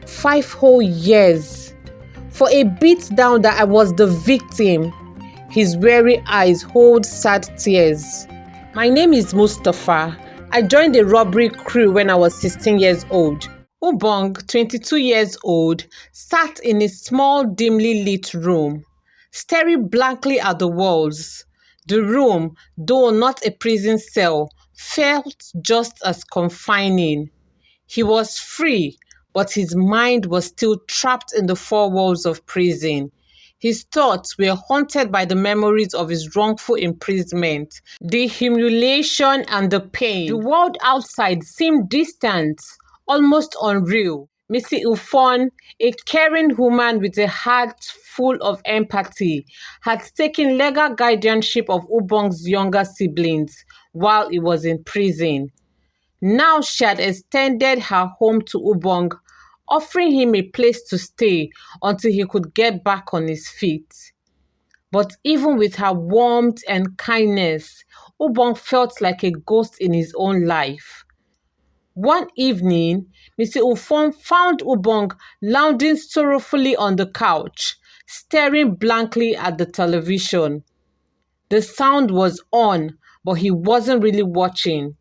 5 whole years. For a beatdown that I was the victim. His weary eyes hold sad tears. My name is Mustapha. I joined the robbery crew when I was 16 years old. Ubong, 22 years old, sat in a small, dimly lit room, staring blankly at the walls. The room, though not a prison cell, felt just as confining. He was free, but his mind was still trapped in the four walls of prison. His thoughts were haunted by the memories of his wrongful imprisonment, the humiliation and the pain. The world outside seemed distant, almost unreal. Missy Ufon, a caring woman with a heart full of empathy, had taken legal guardianship of Ubong's younger siblings while he was in prison. Now she had extended her home to Ubong, offering him a place to stay until he could get back on his feet. But even with her warmth and kindness, Ubong felt like a ghost in his own life. One evening, Mr. Ufon found Ubong lounging sorrowfully on the couch, staring blankly at the television. The sound was on, but he wasn't really watching.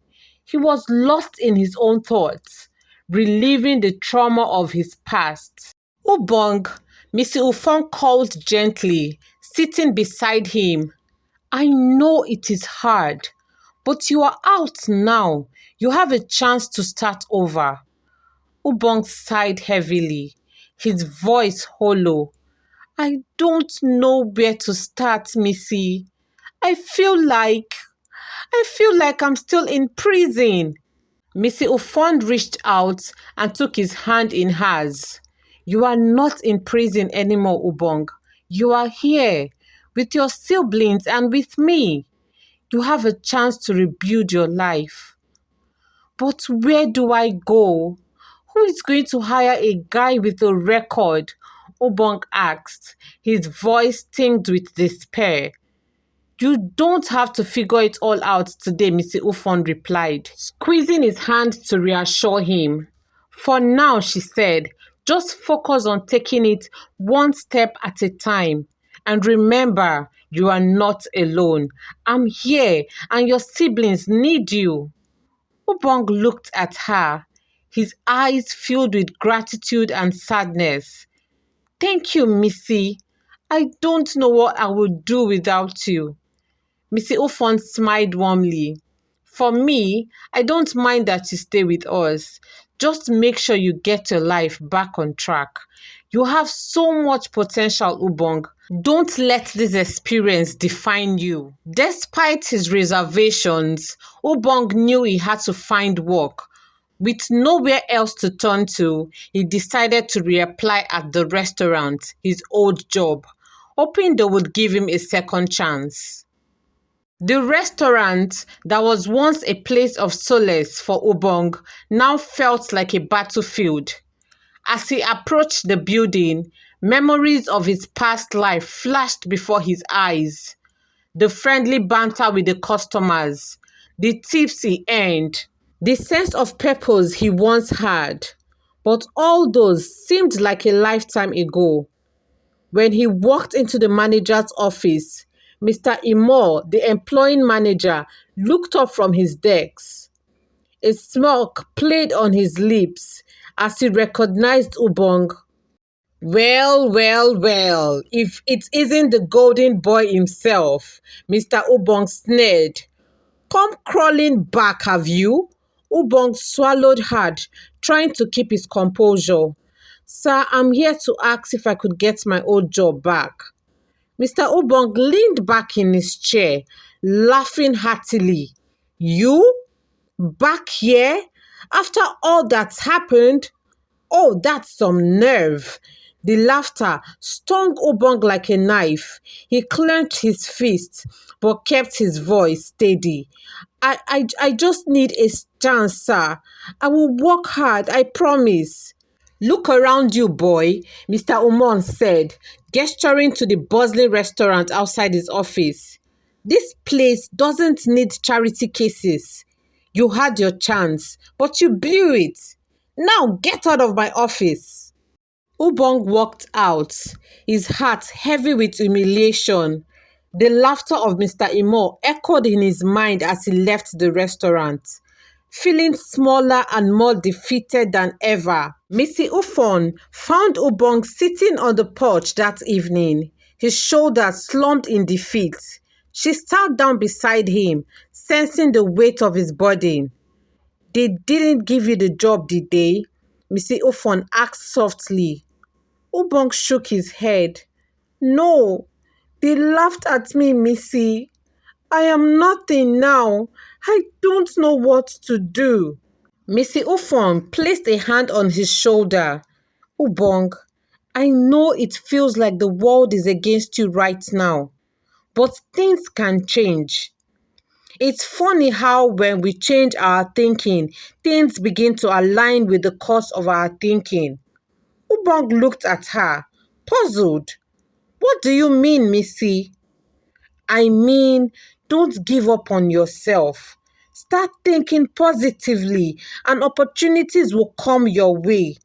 He was lost in his own thoughts, reliving the trauma of his past. Ubong, Mr. Ufon called gently, sitting beside him. I know it is hard, but you are out now. You have a chance to start over. Ubong sighed heavily, his voice hollow. I don't know where to start, Missy. I feel like I'm still in prison. Missy Ufon reached out and took his hand in hers. You are not in prison anymore, Ubong. You are here with your siblings and with me. You have a chance to rebuild your life. But where do I go? Who is going to hire a guy with a record? Ubong asked, his voice tinged with despair. You don't have to figure it all out today, Mr. Ufon replied, squeezing his hand to reassure him. For now, she said, just focus on taking it one step at a time. And remember, you are not alone. I'm here and your siblings need you. Ubong looked at her, his eyes filled with gratitude and sadness. Thank you, Missy. I don't know what I would do without you. Missy Ufon smiled warmly. For me, I don't mind that you stay with us. Just make sure you get your life back on track. You have so much potential, Ubong. Don't let this experience define you. Despite his reservations, Ubong knew he had to find work. With nowhere else to turn to, he decided to reapply at the restaurant, his old job, hoping they would give him a second chance. The restaurant that was once a place of solace for Ubong now felt like a battlefield. As he approached the building, memories of his past life flashed before his eyes. The friendly banter with the customers, the tips he earned, the sense of purpose he once had. But all those seemed like a lifetime ago. When he walked into the manager's office, Mr. Imor, the employing manager, looked up from his desk. A smirk played on his lips as he recognized Ubong. Well, if it isn't the golden boy himself, Mr. Ubong sneered. Come crawling back, have you? Ubong swallowed hard, trying to keep his composure. Sir, I'm here to ask if I could get my old job back. Mr. Ubong leaned back in his chair, laughing heartily. You? Back here? After all that's happened? Oh, that's some nerve. The laughter stung Ubong like a knife. He clenched his fist, but kept his voice steady. I just need a chance, sir. I will work hard, I promise. Look around you, boy, Mr. Umon said, gesturing to the bustling restaurant outside his office. This place doesn't need charity cases. You had your chance, but you blew it. Now get out of my office. Ubong walked out, his heart heavy with humiliation. The laughter of Mr. Imo echoed in his mind as he left the restaurant, feeling smaller and more defeated than ever. Missy Ufon found Ubong sitting on the porch that evening, his shoulders slumped in defeat. She sat down beside him, sensing the weight of his burden. "They didn't give you the job, did they?" Missy Ufon asked softly. Ubong shook his head. "No, they laughed at me, Missy. I am nothing now. I don't know what to do." Missy Ufon placed a hand on his shoulder. "Ubong, I know it feels like the world is against you right now, but things can change. It's funny how when we change our thinking, things begin to align with the course of our thinking." Ubong looked at her, puzzled. "What do you mean, Missy?" "I mean, don't give up on yourself. Start thinking positively and opportunities will come your way.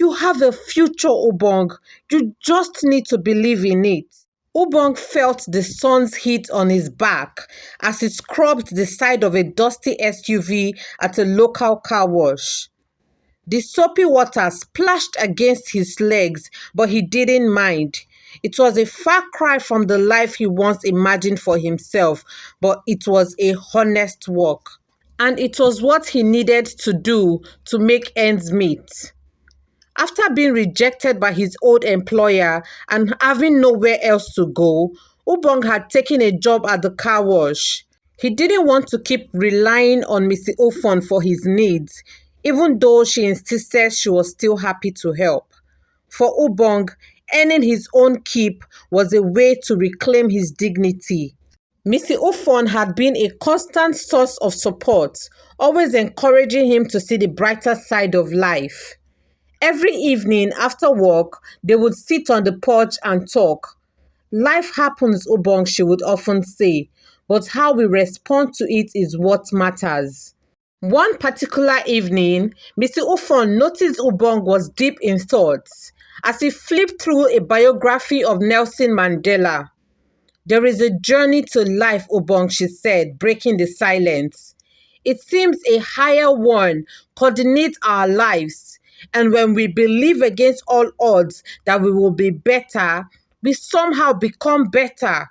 You have a future, Ubong. You just need to believe in it." Ubong felt the sun's heat on his back as he scrubbed the side of a dusty SUV at a local car wash. The soapy water splashed against his legs, but he didn't mind. It was a far cry from the life he once imagined for himself, but it was a honest walk. And it was what he needed to do to make ends meet. After being rejected by his old employer and having nowhere else to go, Ubong had taken a job at the car wash. He didn't want to keep relying on Missy Ufon for his needs, even though she insisted she was still happy to help. For Ubong, earning his own keep was a way to reclaim his dignity. Missy Ufon had been a constant source of support, always encouraging him to see the brighter side of life. Every evening after work, they would sit on the porch and talk. "Life happens, Ubong," she would often say, "but how we respond to it is what matters." One particular evening, Mr. Ufon noticed Ubong was deep in thoughts as he flipped through a biography of Nelson Mandela. "There is a journey to life, Ubong," she said, breaking the silence. "It seems a higher one coordinates our lives, and when we believe against all odds that we will be better, we somehow become better."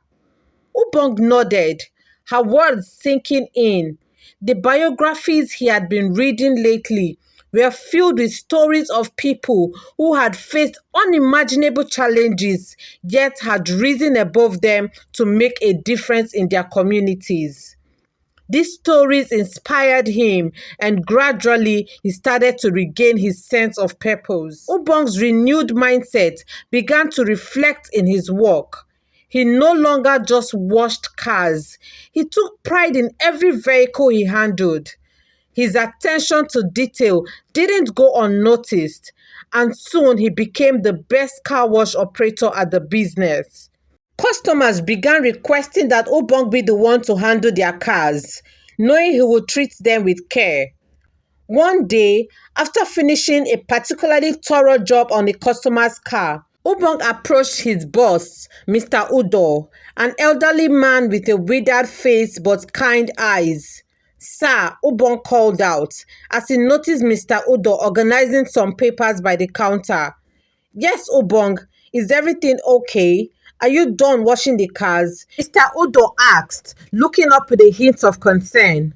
Ubong nodded, her words sinking in. The biographies he had been reading lately were filled with stories of people who had faced unimaginable challenges yet had risen above them to make a difference in their communities. These stories inspired him, and gradually he started to regain his sense of purpose. Ubong's renewed mindset began to reflect in his work. He no longer just washed cars, he took pride in every vehicle he handled. His attention to detail didn't go unnoticed, and soon he became the best car wash operator at the business. Customers began requesting that Ubong be the one to handle their cars, knowing he would treat them with care. One day, after finishing a particularly thorough job on a customer's car, Ubong approached his boss, Mr. Udo, an elderly man with a withered face but kind eyes. "Sir," Ubong called out as he noticed Mr. Udo organizing some papers by the counter. "Yes, Ubong, is everything okay? Are you done washing the cars?" Mr. Udo asked, looking up with a hint of concern.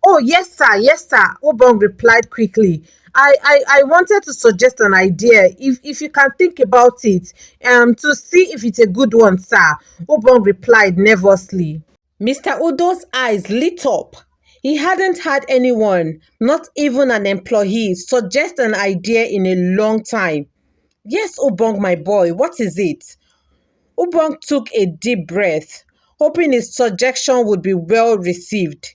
"Oh, yes, sir," Ubong replied quickly. I wanted to suggest an idea, if you can think about it, to see if it's a good one, sir," Ubong replied nervously. Mr. Udo's eyes lit up. He hadn't had anyone, not even an employee, suggest an idea in a long time. "Yes, Ubong, my boy, what is it?" Ubong took a deep breath, hoping his suggestion would be well received.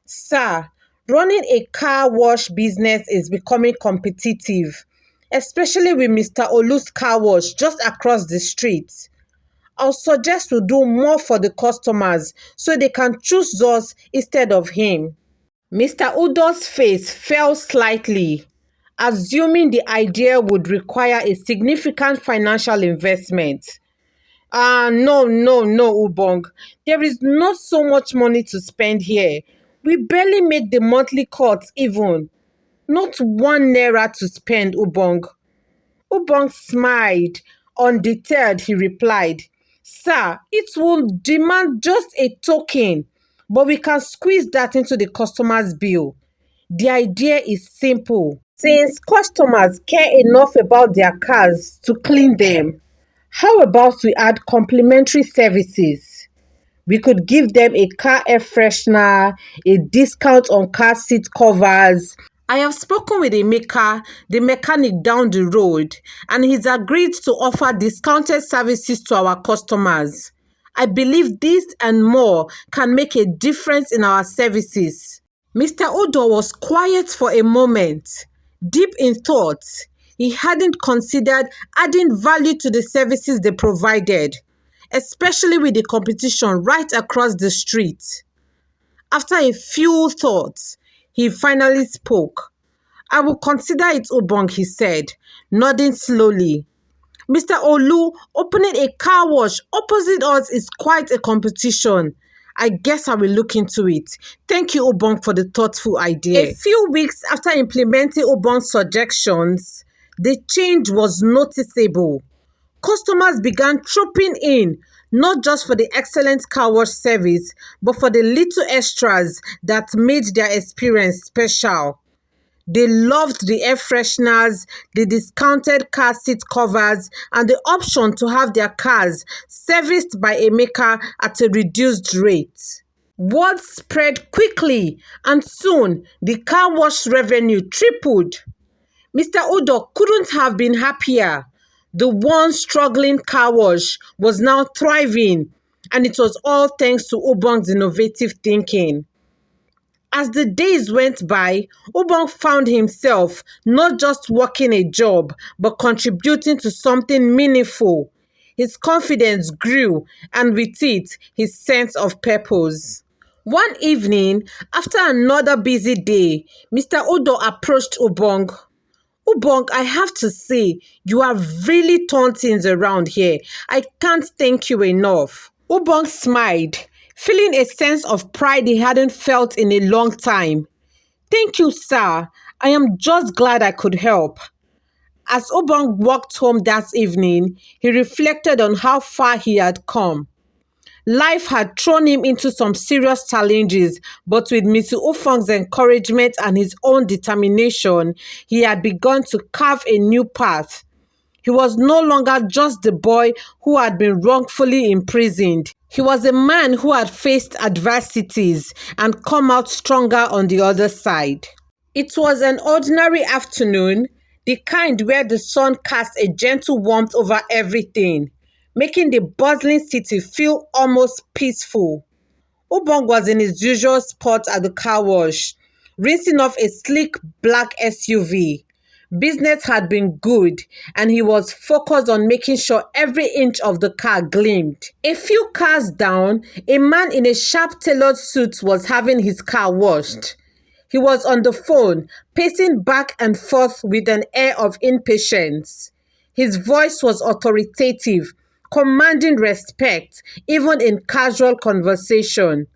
"Sir, running a car wash business is becoming competitive, especially with Mr. Olu's car wash just across the street. I'll suggest we do more for the customers so they can choose us instead of him." Mr. Udo's face fell slightly. assuming the idea would require a significant financial investment. No, Ubong. There is not so much money to spend here. We barely make the monthly cuts even. Not 1 naira to spend, Ubong. Ubong smiled. Undeterred, he replied, Sir, it will demand just a token, but we can squeeze that into the customer's bill. The idea is simple. Since customers care enough about their cars to clean them, how about we add complimentary services? We could give them a car air freshener, a discount on car seat covers. I have spoken with a maker, the mechanic down the road, and he's agreed to offer discounted services to our customers. I believe this and more can make a difference in our services. Mr. Odo was quiet for a moment, deep in thought. He hadn't considered adding value to the services they provided, especially with the competition right across the street. After a few thoughts, he finally spoke. I will consider it, Ubong, he said, nodding slowly. Mr. Olu, opening a car wash opposite us is quite a competition. I guess I will look into it. Thank you, Ubong, for the thoughtful idea. A few weeks after implementing Ubong's suggestions, the change was noticeable. Customers began trooping in, not just for the excellent car wash service, but for the little extras that made their experience special. They loved the air fresheners, the discounted car seat covers, and the option to have their cars serviced by a maker at a reduced rate. Word spread quickly, and soon the car wash revenue tripled. Mr. Odo couldn't have been happier. The once struggling car wash was now thriving, and it was all thanks to Ubong's innovative thinking. As the days went by, Ubong found himself not just working a job, but contributing to something meaningful. His confidence grew, and with it, his sense of purpose. One evening, after another busy day, Mr. Odo approached Ubong. Ubong, I have to say, you have really turned things around here. I can't thank you enough. Ubong smiled, feeling a sense of pride he hadn't felt in a long time. Thank you, sir. I am just glad I could help. As Ubong walked home that evening, he reflected on how far he had come. Life had thrown him into some serious challenges, but with Mr. Ufong's encouragement and his own determination, he had begun to carve a new path. He was no longer just the boy who had been wrongfully imprisoned. He was a man who had faced adversities and come out stronger on the other side. It was an ordinary afternoon, the kind where the sun cast a gentle warmth over everything, making the bustling city feel almost peaceful. Ubong was in his usual spot at the car wash, rinsing off a sleek black SUV. Business had been good, and he was focused on making sure every inch of the car gleamed. A few cars down, a man in a sharp-tailored suit was having his car washed. He was on the phone, pacing back and forth with an air of impatience. His voice was authoritative, commanding respect, even in casual conversation.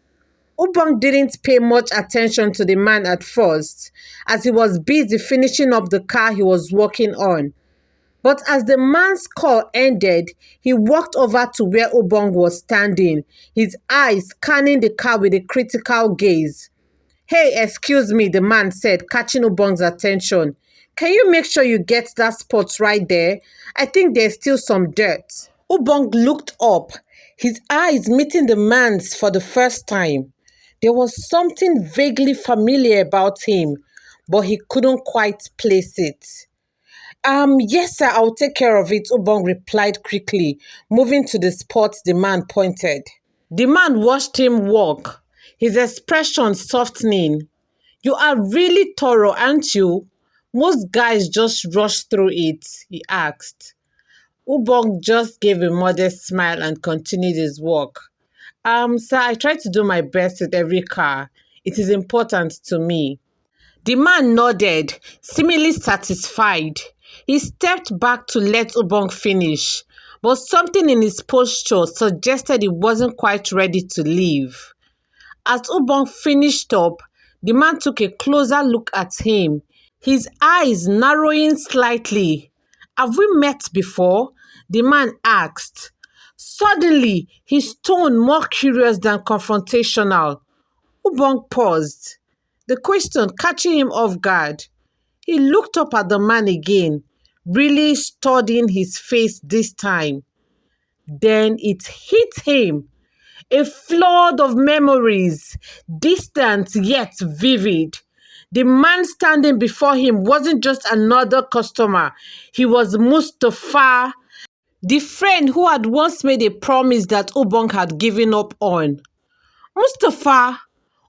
Ubong didn't pay much attention to the man at first, as he was busy finishing up the car he was working on. But as the man's call ended, he walked over to where Ubong was standing, his eyes scanning the car with a critical gaze. Hey, excuse me, the man said, catching Ubong's attention. Can you make sure you get that spot right there? I think there's still some dirt. Ubong looked up, his eyes meeting the man's for the first time. There was something vaguely familiar about him, but he couldn't quite place it. Yes, sir, I'll take care of it, Ubong replied quickly, moving to the spot the man pointed. The man watched him walk, his expression softening. You are really thorough, aren't you? Most guys just rush through it, he asked. Ubong just gave a modest smile and continued his walk. Sir, I try to do my best with every car. It is important to me. The man nodded, seemingly satisfied. He stepped back to let Ubong finish, but something in his posture suggested he wasn't quite ready to leave. As Ubong finished up, the man took a closer look at him, his eyes narrowing slightly. "Have we met before?" the man asked. Suddenly, his tone more curious than confrontational. Ubong paused, the question catching him off guard. He looked up at the man again, really studying his face this time. Then it hit him. A flood of memories, distant yet vivid. The man standing before him wasn't just another customer. He was Mustapha, the friend who had once made a promise that Ubong had given up on. "Mustapha!"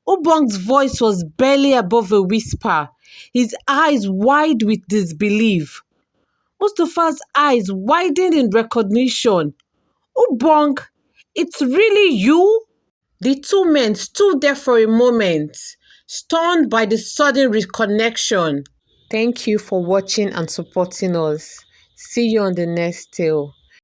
Ubong's voice was barely above a whisper, his eyes wide with disbelief. Mustapha's eyes widened in recognition. "Ubong, it's really you?" The two men stood there for a moment, stunned by the sudden reconnection. Thank you for watching and supporting us. See you on the next tale.